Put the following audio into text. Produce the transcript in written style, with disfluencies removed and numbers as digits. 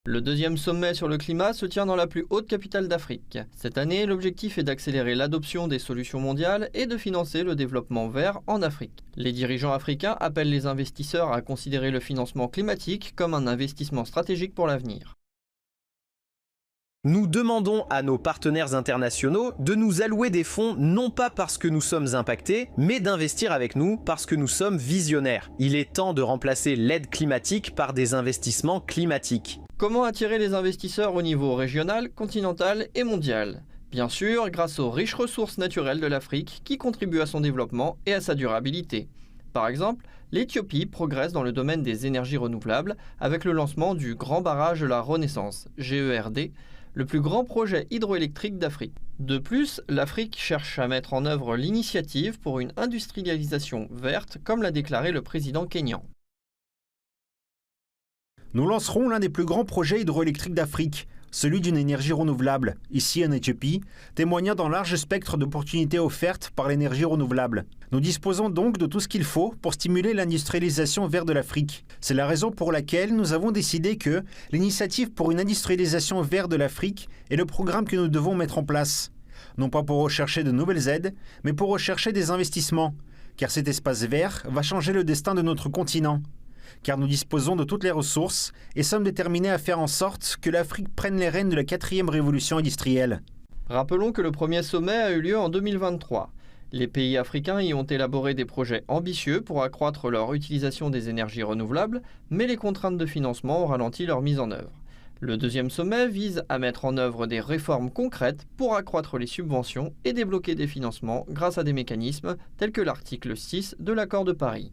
Le deuxième sommet sur le climat se tient dans la plus haute capitale d'Afrique. Cette année, l'objectif est d'accélérer l'adoption des solutions mondiales et de financer le développement vert en Afrique. Les dirigeants africains appellent les investisseurs à considérer le financement climatique comme un investissement stratégique pour l'avenir. Nous demandons à nos partenaires internationaux de nous allouer des fonds non pas parce que nous sommes impactés, mais d'investir avec nous parce que nous sommes visionnaires. Il est temps de remplacer l'aide climatique par des investissements climatiques. Comment attirer les investisseurs au niveau régional, continental et mondial? Bien sûr, grâce aux riches ressources naturelles de l'Afrique qui contribuent à son développement et à sa durabilité. Par exemple, l'Éthiopie progresse dans le domaine des énergies renouvelables avec le lancement du Grand Barrage de la Renaissance, GERD, le plus grand projet hydroélectrique d'Afrique. De plus, l'Afrique cherche à mettre en œuvre l'initiative pour une industrialisation verte, comme l'a déclaré le président kényan. Nous lancerons l'un des plus grands projets hydroélectriques d'Afrique, celui d'une énergie renouvelable, ici en Éthiopie, témoignant d'un large spectre d'opportunités offertes par l'énergie renouvelable. Nous disposons donc de tout ce qu'il faut pour stimuler l'industrialisation verte de l'Afrique. C'est la raison pour laquelle nous avons décidé que l'initiative pour une industrialisation verte de l'Afrique est le programme que nous devons mettre en place. Non pas pour rechercher de nouvelles aides, mais pour rechercher des investissements, car cet espace vert va changer le destin de notre continent. Car nous disposons de toutes les ressources et sommes déterminés à faire en sorte que l'Afrique prenne les rênes de la 4e révolution industrielle. Rappelons que le premier sommet a eu lieu en 2023. Les pays africains y ont élaboré des projets ambitieux pour accroître leur utilisation des énergies renouvelables, mais les contraintes de financement ont ralenti leur mise en œuvre. Le deuxième sommet vise à mettre en œuvre des réformes concrètes pour accroître les subventions et débloquer des financements grâce à des mécanismes tels que l'article 6 de l'accord de Paris.